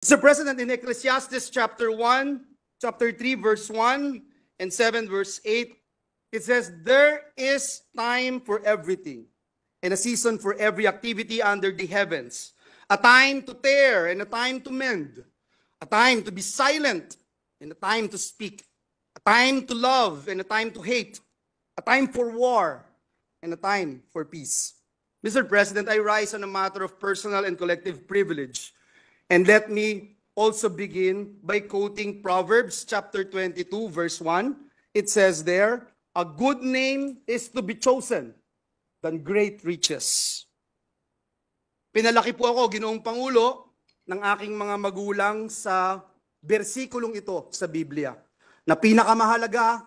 Mr. President, in Ecclesiastes chapter 1, chapter 3, verse 1, and 7, verse 8, it says, "There is time for everything, and a season for every activity under the heavens, a time to tear and a time to mend, a time to be silent and a time to speak, a time to love and a time to hate, a time for war and a time for peace." Mr. President, I rise on a matter of personal and collective privilege. And let me also begin by quoting Proverbs chapter 22, verse 1. It says there, "A good name is to be chosen than great riches." Pinalaki po ako, Ginoong Pangulo, ng aking mga magulang sa bersikulong ito sa Biblia, na pinakamahalaga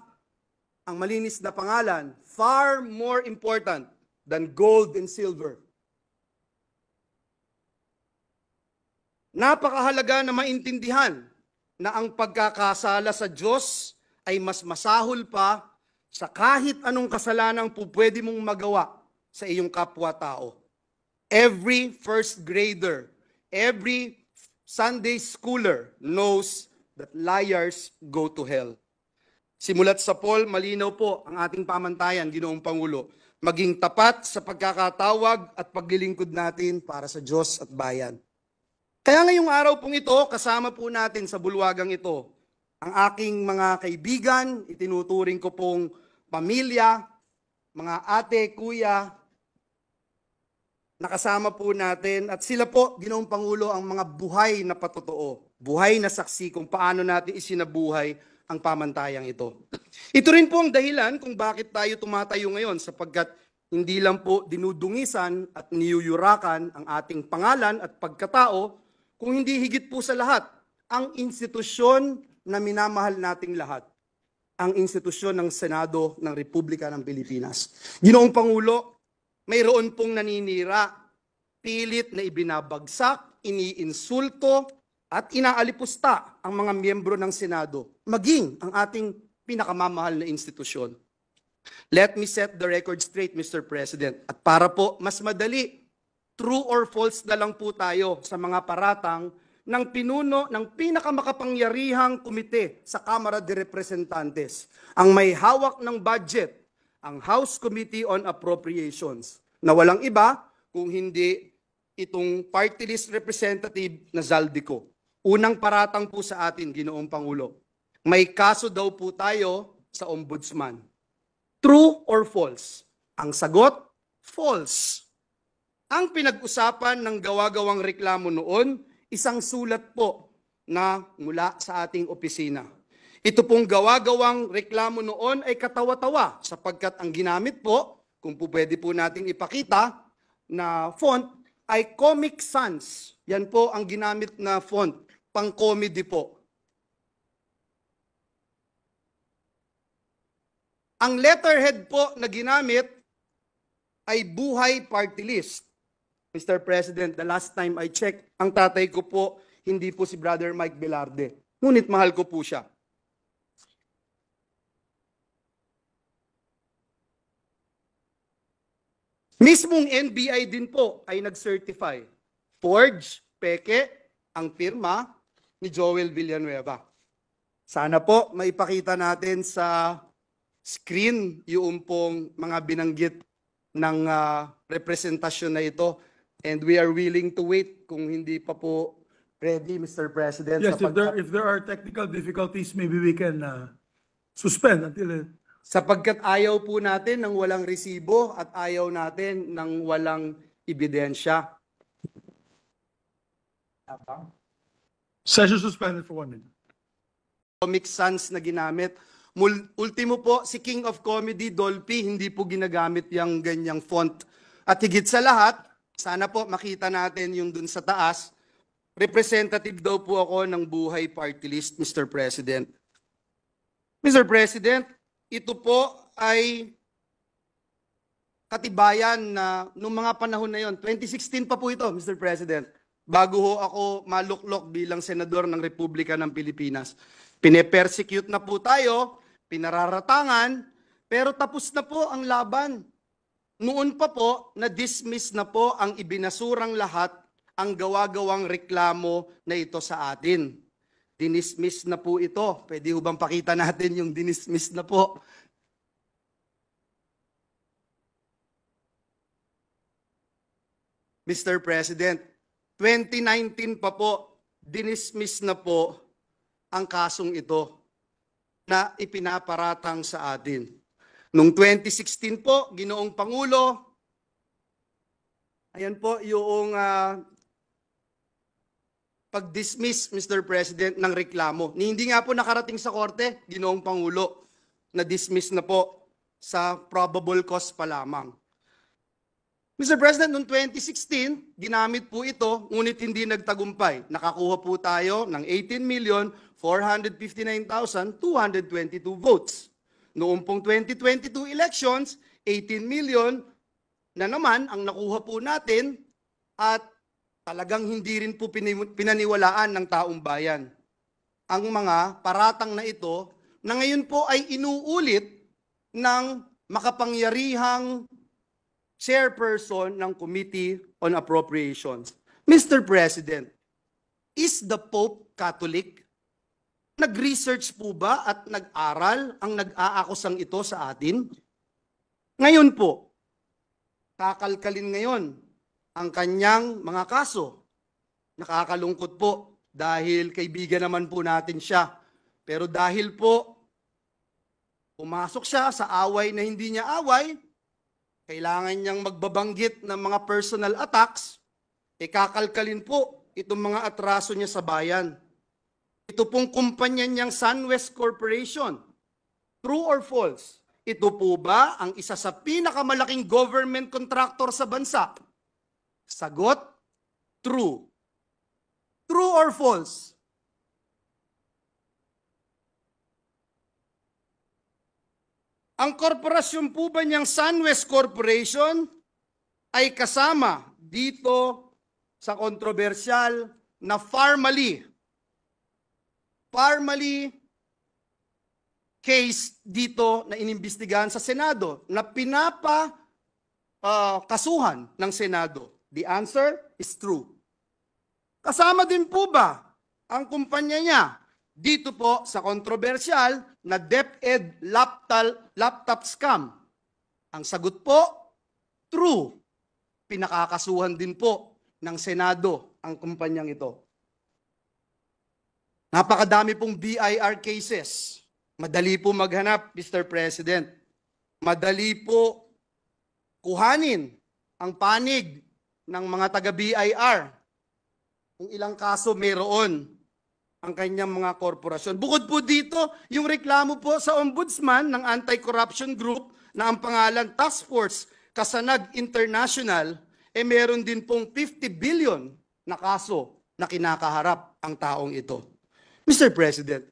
ang malinis na pangalan, far more important than gold and silver. Napakahalaga na maintindihan na ang pagkakasala sa Diyos ay mas masahol pa sa kahit anong kasalanang pwede mong magawa sa iyong kapwa-tao. Every first grader, every Sunday schooler knows that liars go to hell. Simulat sa Paul, malinaw po ang ating pamantayan, Ginoong Pangulo, maging tapat sa pagkakatawag at paglilingkod natin para sa Diyos at bayan. Kaya ngayong araw pong ito, kasama po natin sa bulwagang ito, ang aking mga kaibigan, itinuturing ko pong pamilya, mga ate, kuya, nakasama po natin, at sila po, Ginoong Pangulo, ang mga buhay na patotoo, buhay na saksi kung paano natin isinabuhay ang pamantayang ito. Ito rin po ang dahilan kung bakit tayo tumatayo ngayon, sapagkat hindi lang po dinudungisan at niyuyurakan ang ating pangalan at pagkatao, kung hindi higit po sa lahat, ang institusyon na minamahal nating lahat, ang institusyon ng Senado ng Republika ng Pilipinas. Ginoong Pangulo, mayroon pong naninira, pilit na ibinabagsak, iniinsulto, at inaalipusta ang mga miyembro ng Senado, maging ang ating pinakamamahal na institusyon. Let me set the record straight, Mr. President. At para po mas madali, true or false na lang po tayo sa mga paratang ng pinuno ng pinakamakapangyarihang komite sa Kamara de Representantes, ang may hawak ng budget, ang House Committee on Appropriations, na walang iba kung hindi itong party list representative na Zaldico. Unang paratang po sa atin, Ginoong Pangulo, may kaso daw po tayo sa Ombudsman. True or false? Ang sagot, false. Ang pinag-usapan ng gawa-gawang reklamo noon, isang sulat po na mula sa ating opisina. Ito pong gawa-gawang reklamo noon ay katawa-tawa sapagkat ang ginamit po, kung po pwede po natin ipakita, na font ay Comic Sans. Yan po ang ginamit na font, pang-comedy po. Ang letterhead po na ginamit ay Buhay Party List. Mr. President, the last time I checked, ang tatay ko po, hindi po si Brother Mike Velarde. Ngunit mahal ko po siya. Mismong NBI din po ay nag-certify. Forge, peke, ang pirma ni Joel Villanueva. Sana po maipakita natin sa screen yung pong mga binanggit ng representasyon na ito. And we are willing to wait kung hindi pa po ready, Mr. President. Yes, if there are technical difficulties, maybe we can suspend until Sapagkat ayaw po natin ng walang resibo at ayaw natin ng walang ebidensya. session suspended for 1 minute. Comic Sans na ginamit. Ultimo po, si King of Comedy, Dolphy, hindi po ginagamit yung ganyang font. At higit sa lahat, sana po makita natin yung dun sa taas, representative daw po ako ng Buhay Party List, Mr. President. Mr. President, ito po ay katibayan na noong mga panahon na yon, 2016 pa po ito, Mr. President, bago ho ako maluklok bilang senador ng Republika ng Pilipinas. Pine-persecute na po tayo, pinararatangan, pero tapos na po ang laban. Noon pa po, na-dismiss na po ang ibinasurang lahat ang gawa-gawang reklamo na ito sa atin. Dinismiss na po ito. Pwede ho bang pakita natin yung dinismiss na po? Mr. President, 2019 pa po, dinismiss na po ang kasong ito na ipinaparatang sa atin. Noong 2016 po, Ginoong Pangulo, ayan po yung pag-dismiss, Mr. President, ng reklamo. Hindi nga po nakarating sa korte, Ginoong Pangulo, na dismiss na po sa probable cause pa lamang. Mr. President, noong 2016, ginamit po ito, ngunit hindi nagtagumpay. Nakakuha po tayo ng 18,459,222 votes. Noong pong 2022 elections, 18 million na naman ang nakuha po natin at talagang hindi rin po pinaniwalaan ng taong bayan ang mga paratang na ito na ngayon po ay inuulit ng makapangyarihang chairperson ng Committee on Appropriations. Mr. President, is the Pope Catholic? Nag-research po ba at nag-aral ang nag-aakusang ito sa atin? Ngayon po, kakalkalin ngayon ang kanyang mga kaso. Nakakalungkot po dahil kaibigan naman po natin siya. Pero dahil po pumasok siya sa away na hindi niya away, kailangan niyang magbabanggit ng mga personal attacks, kakalkalin po itong mga atraso niya sa bayan. Ito pong kumpanya niyang SunWest Corporation. True or false? Ito po ba ang isa sa pinakamalaking government contractor sa bansa? Sagot, true. True or false? Ang korporasyon po ba niyang SunWest Corporation ay kasama dito sa kontrobersyal na Farmally case dito na inimbestigahan sa Senado na kasuhan ng Senado? The answer is true. Kasama din po ba ang kumpanya niya dito po sa kontrobersyal na DepEd laptop scam? Ang sagot po, true. Pinakakasuhan din po ng Senado ang kumpanyang ito. Napakadami pong BIR cases. Madali po maghanap, Mr. President. Madali po kuhanin ang panig ng mga taga-BIR. Kung ilang kaso mayroon ang kanyang mga korporasyon. Bukod po dito, yung reklamo po sa ombudsman ng anti-corruption group na ang pangalan Task Force Kasanag International, meron din pong 50 billion na kaso na kinakaharap ang taong ito. Mr. President,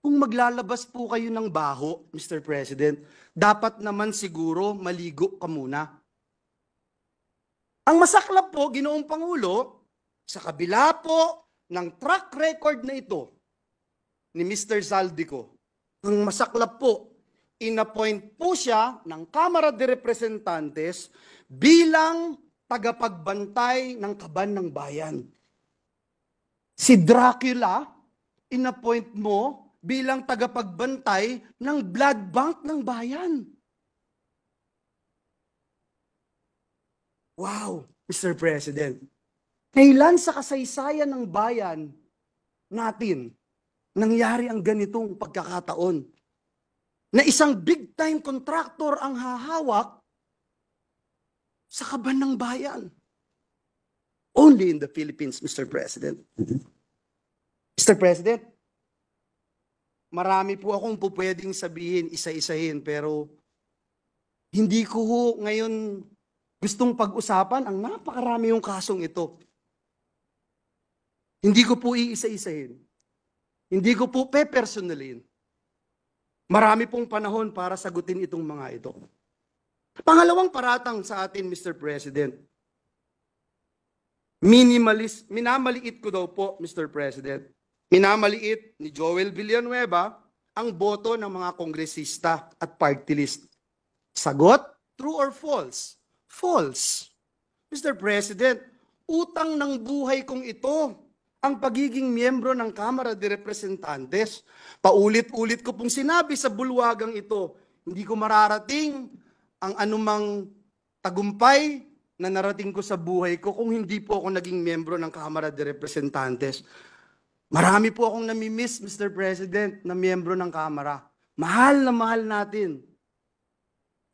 kung maglalabas po kayo ng baho, Mr. President, dapat naman siguro maligo ka muna. Ang masaklap po, Ginoong Pangulo, sa kabila po ng track record na ito ni Mr. Zaldico, ang masaklap po, inappoint po siya ng Kamara de Representantes bilang tagapagbantay ng kaban ng bayan. Si Dracula, inappoint mo bilang tagapagbantay ng blood bank ng bayan. Wow, Mr. President. Kailan sa kasaysayan ng bayan natin nangyari ang ganitong pagkakataon? Na isang big-time contractor ang hahawak sa kaban ng bayan. Only in the Philippines, Mr. President. Mr. President, marami po akong pupwedeng sabihin, isa-isahin, pero hindi ko ho ngayon gustong pag-usapan ang napakarami yung kasong ito. Hindi ko po iisa-isahin. Hindi ko po pe-personalin. Marami pong panahon para sagutin itong mga ito. Pangalawang paratang sa atin, Mr. President. Minamaliit ko daw po, Mr. President. Minamaliit ni Joel Villanueva ang boto ng mga kongresista at party list. Sagot, true or false? False. Mr. President, Utang ng buhay kong ito ang pagiging miyembro ng Kamara de Representantes. Paulit-ulit ko pong sinabi sa bulwagang ito, hindi ko mararating ang anumang tagumpay na narating ko sa buhay ko kung hindi po ako naging miyembro ng Kamara de Representantes. Marami po akong namimiss, Mr. President, na miyembro ng Kamara. Mahal na mahal natin.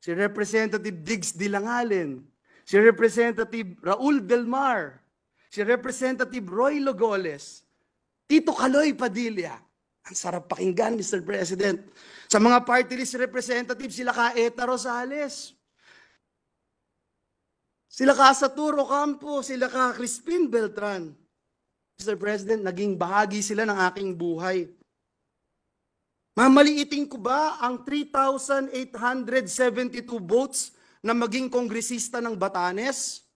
Si Representative Diggs Dilangalen, si Representative Raul Delmar, si Representative Roy Logoles, Tito Kaloy Padilla. Ang sarap pakinggan, Mr. President. Sa mga party list representatives, sila ka Eta Rosales, sila ka Saturo Campo, sila ka Crispin Beltran. Mr. President, naging bahagi sila ng aking buhay. Mamaliitin ko ba ang 3,872 votes na maging kongresista ng Batanes?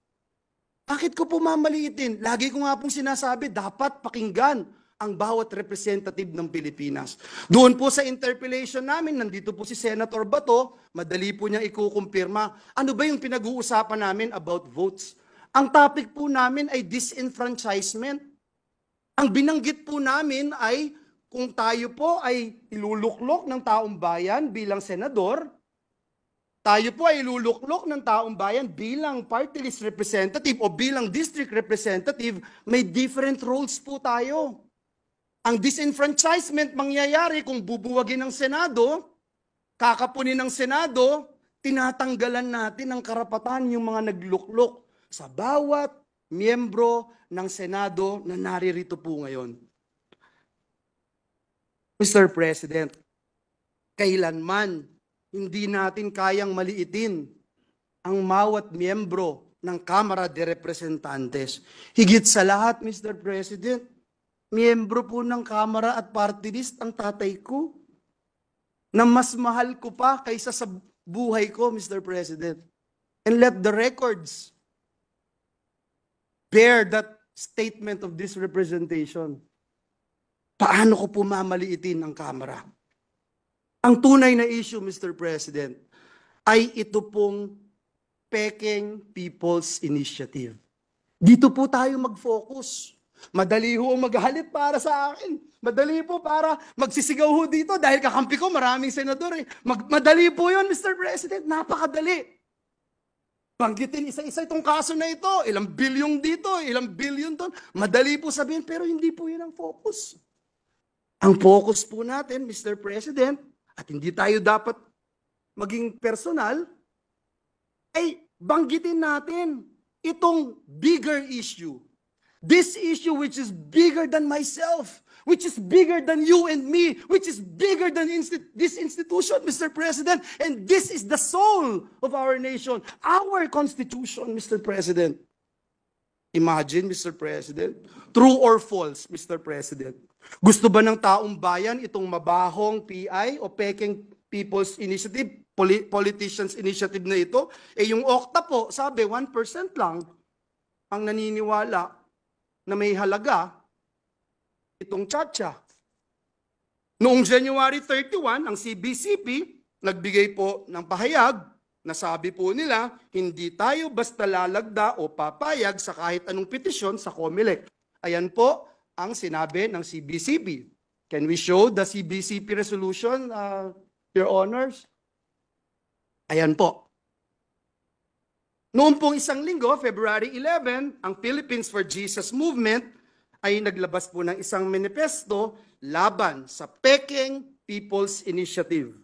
Bakit ko po mamaliitin? Lagi ko nga pong sinasabi, dapat pakinggan ang bawat representative ng Pilipinas. Doon po sa interpellation namin, nandito po si Senator Bato, madali po niyang ikukumpirma. Ano ba yung pinag-uusapan namin about votes? Ang topic po namin ay disenfranchisement. Ang binanggit po namin ay kung tayo po ay iluluklok ng taong bayan bilang senador, tayo po ay iluluklok ng taong bayan bilang party list representative o bilang district representative, may different roles po tayo. Ang disenfranchisement mangyayari kung bubuwagin ng Senado, kakapunin ng Senado, tinatanggalan natin ng karapatan yung mga nagluklok sa bawat miyembro ng Senado na naririto po ngayon. Mr. President, kailanman hindi natin kayang maliitin ang bawat miyembro ng Kamara de Representantes. Higit sa lahat, Mr. President, miyembro po ng Kamara at party list ang tatay ko na mas mahal ko pa kaysa sa buhay ko, Mr. President. And let the records bear that statement of this representation. Paano ko po mamaliitin ang Kamara? Ang tunay na issue, Mr. President, ay ito pong Peking People's Initiative. Dito po tayo mag-focus. Madali ho maghalit para sa akin. Madali po para magsisigaw ho dito dahil kakampi ko maraming senador. Madali po yun, Mr. President. Napakadali. Banggitin isa-isa itong kaso na ito. Ilang bilyong dito, ilang bilyon doon. Madali po sabihin, pero hindi po yun ang focus. Ang focus po natin, Mr. President, at hindi tayo dapat maging personal, ay banggitin natin itong bigger issue. This issue which is bigger than myself, which is bigger than you and me, which is bigger than this institution, Mr. President, and this is the soul of our nation, our Constitution, Mr. President. Imagine, Mr. President, true or false, Mr. President? Gusto ba ng taong bayan itong mabahong PI o Peking People's Initiative, Politicians Initiative na ito? Eh yung OCTA po, sabi 1% lang ang naniniwala na may halaga itong tsa-tsa. Noong January 31, ang CBCP nagbigay po ng pahayag na sabi po nila, hindi tayo basta lalagda o papayag sa kahit anong petisyon sa COMELEC. Ayan po ang sinabi ng CBCP. Can we show the CBCP resolution, Your Honors? Ayan po. Noong pong isang linggo, February 11, ang Philippines for Jesus Movement ay naglabas po ng isang manifesto laban sa Peking People's Initiative.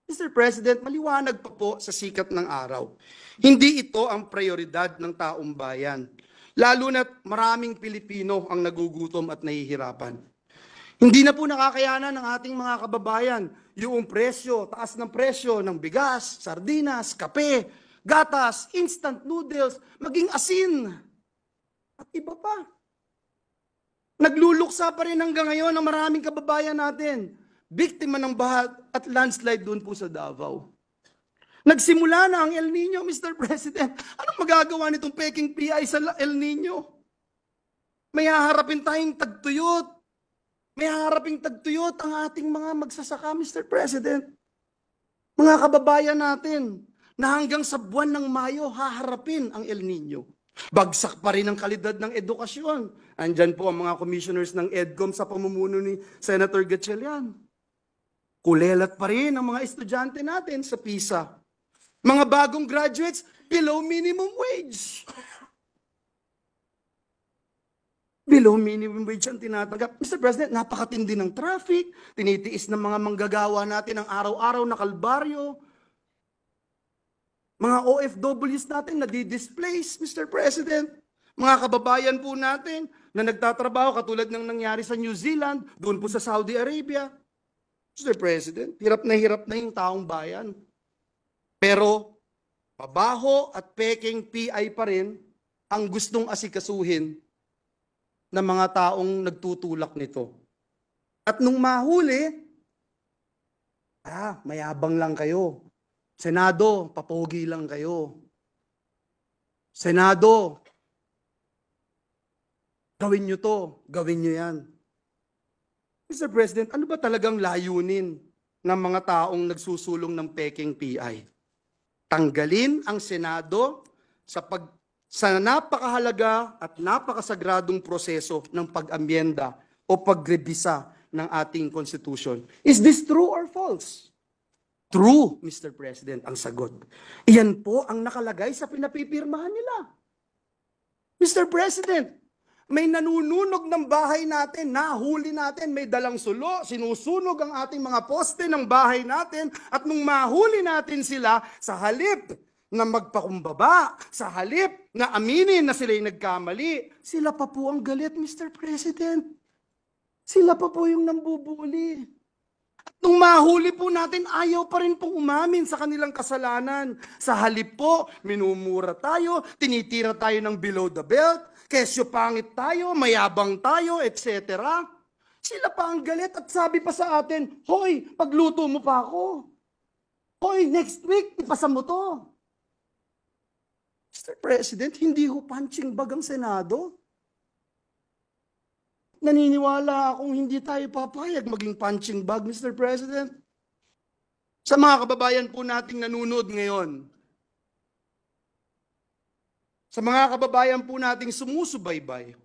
Mr. President, maliwanag pa po sa sikat ng araw. Hindi ito ang prioridad ng taong bayan. Lalo na't maraming Pilipino ang nagugutom at nahihirapan. Hindi na po nakakayanan ng ating mga kababayan yung presyo, taas ng presyo ng bigas, sardinas, kape, gatas, instant noodles, maging asin, at iba pa. Nagluluksa pa rin hanggang ngayon ang maraming kababayan natin. Biktima ng baha at landslide doon po sa Davao. Nagsimula na ang El Nino, Mr. President. Anong magagawa nitong Peking PI sa El Nino? May haharapin tayong tagtuyot. May haharaping tagtuyot ang ating mga magsasaka, Mr. President. Mga kababayan natin na hanggang sa buwan ng Mayo haharapin ang El Nino. Bagsak pa rin ang kalidad ng edukasyon. Andyan po ang mga commissioners ng EDCOM sa pamumuno ni Senator Gatchalian. Kulelat pa rin ang mga estudyante natin sa PISA. Mga bagong graduates, below minimum wage. Below minimum wage ang tinatanggap. Mr. President, napakatindi ng traffic, tinitiis ng mga manggagawa natin ang araw-araw na kalbaryo. Mga OFWs natin na di-displace, Mr. President. Mga kababayan po natin na nagtatrabaho katulad ng nangyari sa New Zealand, doon po sa Saudi Arabia. Mr. President, hirap na yung taong bayan. Pero, pabaho at peking PI pa rin ang gustong asikasuhin ng mga taong nagtutulak nito. At nung mahuli, mayabang lang kayo. Senado, papogi lang kayo. Senado, gawin nyo to, gawin nyo yan. Mr. President, ano ba talagang layunin ng mga taong nagsusulong ng peking PI? Tanggalin ang Senado sa napakahalaga at napakasagradong proseso ng pag-amyenda o pagrebisa ng ating Constitution. Is this true or false? True, Mr. President, ang sagot. Iyan po ang nakalagay sa pinapipirmahan nila. Mr. President, may nanununog ng bahay natin, nahuli natin, may dalang sulo, sinusunog ang ating mga poste ng bahay natin, at nung mahuli natin sila, sa halip na magpakumbaba, sa halip na aminin na sila'y nagkamali, sila pa po ang galit, Mr. President. Sila pa po yung nambubuli. Nung mahuli po natin, ayaw pa rin pong umamin sa kanilang kasalanan. Sa halip po, minumura tayo, tinitira tayo ng below the belt, kesyo pangit tayo, mayabang tayo, etc. Sila pa ang galit at sabi pa sa atin, hoy, pagluto mo pa ako. Hoy, next week, ipasa mo to. Mr. President, hindi ho punching bag ang Senado. Naniniwala akong hindi tayo papayag maging punching bag, Mr. President. Sa mga kababayan po nating nanonood ngayon, sa mga kababayan po nating sumusubaybay,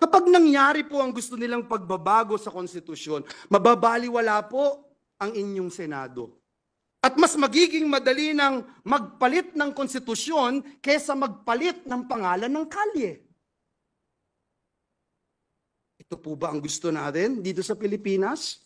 kapag nangyari po ang gusto nilang pagbabago sa konstitusyon, mababaliwala po ang inyong Senado. At mas magiging madali ng magpalit ng konstitusyon kaysa magpalit ng pangalan ng kalye. Ito po ba ang gusto natin dito sa Pilipinas?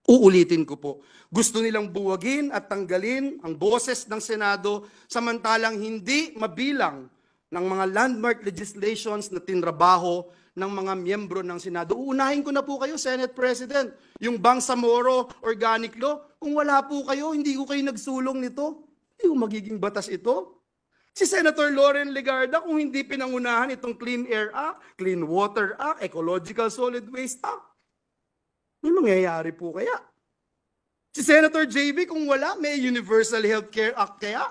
Uulitin ko po. Gusto nilang buwagin at tanggalin ang boses ng Senado samantalang hindi mabilang ng mga landmark legislations na tinrabaho ng mga miyembro ng Senado. Uunahin ko na po kayo, Senate President, yung Bangsamoro Organic Law. Kung wala po kayo, hindi ko kayo nagsulong nito, hindi ko magiging batas ito. Si Senator Loren Legarda, kung hindi pinangunahan itong Clean Air Act, Clean Water Act, Ecological Solid Waste Act, may mangyayari po kaya? Si Senator JB, kung wala, may Universal Healthcare Act kaya?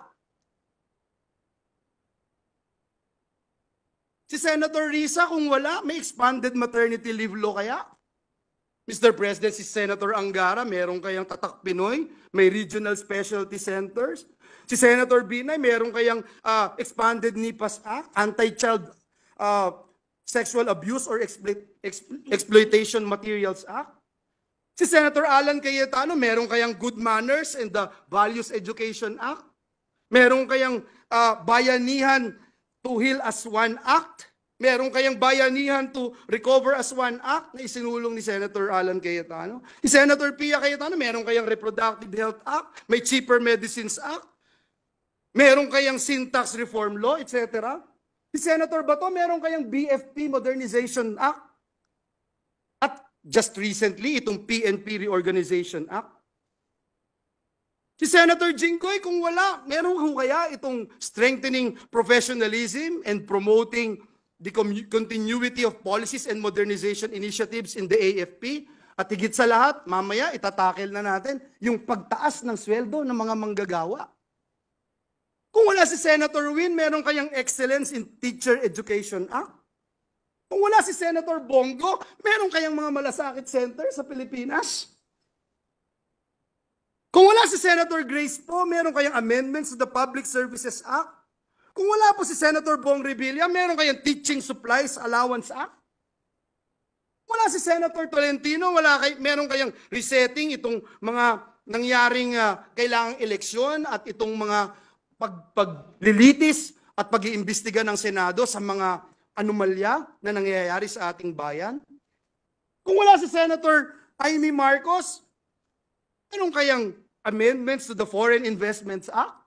Si Senator Risa, kung wala, may Expanded Maternity Leave Law kaya? Mr. President, si Senator Angara, meron kayang Tatak Pinoy, may Regional Specialty Centers. Si Senator Binay, meron kayang Expanded NIPAS Act, Anti-Child Sexual Abuse or Exploitation Materials Act. Si Senator Alan Cayetano, meron kayang Good Manners and the Values Education Act. Meron kayang Bayanihan to Heal as One Act. Meron kayang Bayanihan to Recover as One Act na isinulong ni Senator Alan Cayetano. Si Senator Pia Cayetano, meron kayang Reproductive Health Act, may Cheaper Medicines Act, meron kayang Sin Tax Reform Law, etc. Si Senator Bato, meron kayang BFP Modernization Act. At just recently, itong PNP Reorganization Act. Si Senator Jinggoy, kung wala, meron kaya itong Strengthening Professionalism and Promoting the Continuity of Policies and Modernization Initiatives in the AFP. At higit sa lahat, mamaya itatakel na natin yung pagtaas ng sweldo ng mga manggagawa. Kung wala si Senator Win, meron kayang Excellence in Teacher Education Act. Kung wala si Senator Bongo, meron kayang mga malasakit center sa Pilipinas. Kung wala si Senator Grace po, meron kayang amendments to the Public Services Act. Kung wala po si Senator Bong Revilla, meron kayang Teaching Supplies Allowance Act? Wala si Senator Tolentino, meron kayang resetting itong mga nangyaring kailangang eleksyon at itong mga paglilitis at pag-iimbestiga ng Senado sa mga anomalya na nangyayari sa ating bayan? Kung wala si Senator Amy Marcos, anong kayang amendments to the Foreign Investments Act?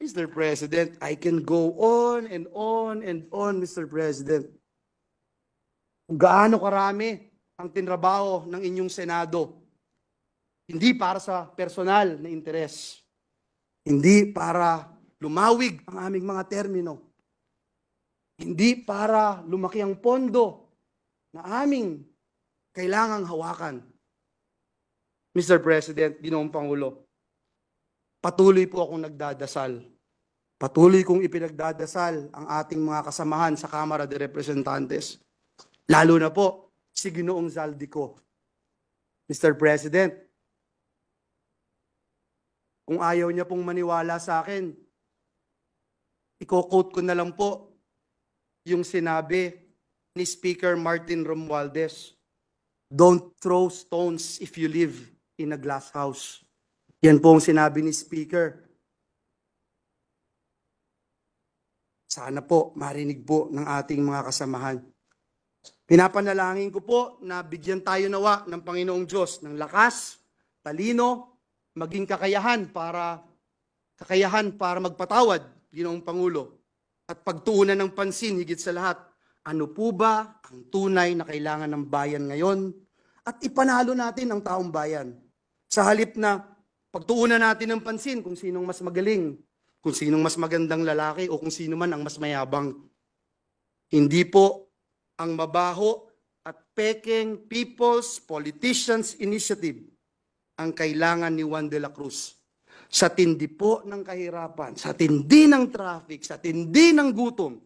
Mr. President, I can go on and on and on, Mr. President. Kung gaano karami ang tinrabaho ng inyong Senado, hindi para sa personal na interes, hindi para lumawig ang aming mga termino, hindi para lumaki ang pondo na aming kailangang hawakan. Mr. President, Ginoong Pangulo, patuloy po akong nagdadasal. Patuloy kong ipinagdadasal ang ating mga kasamahan sa Kamara de Representantes. Lalo na po si Ginoong Zaldico. Mr. President, kung ayaw niya pong maniwala sa akin, i-quote ko na lang po yung sinabi ni Speaker Martin Romualdez, "Don't throw stones if you live in a glass house." Yan po ang sinabi ni Speaker. Sana po marinig po ng ating mga kasamahan. Pinapanalangin ko po na bigyan tayo nawa ng Panginoong Diyos ng lakas, talino, maging kakayahan para magpatawad, Ginoong Pangulo, at pagtuunan ng pansin higit sa lahat. Ano po ba ang tunay na kailangan ng bayan ngayon? At ipanalo natin ang taong bayan. Sa halip na pagtuunan natin ng pansin kung sinong mas magaling, kung sinong mas magandang lalaki o kung sino man ang mas mayabang. Hindi po ang mabaho at peking People's Politicians Initiative ang kailangan ni Juan de la Cruz. Sa tindi po ng kahirapan, sa tindi ng traffic, sa tindi ng gutom,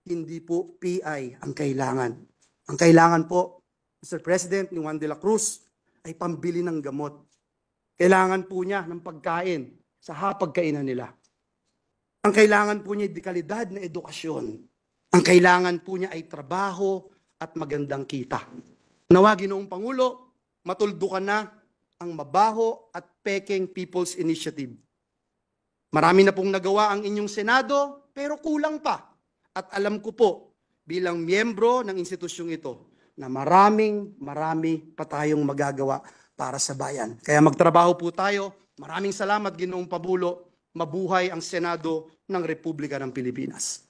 hindi po PI ang kailangan. Ang kailangan po, Mr. President, ni Juan de la Cruz ay pambili ng gamot. Kailangan po niya ng pagkain sa hapagkainan nila. Ang kailangan po niya ay dekalidad na edukasyon. Ang kailangan po niya ay trabaho at magandang kita. Nawa, Ginoong Pangulo, matuldukan na ang mabaho at peking People's Initiative. Marami na pong nagawa ang inyong Senado, pero kulang pa. At alam ko po, bilang miyembro ng institusyong ito, na marami pa tayong magagawa para sa bayan. Kaya magtrabaho po tayo. Maraming salamat, Ginoong Pabulo. Mabuhay ang Senado ng Republika ng Pilipinas.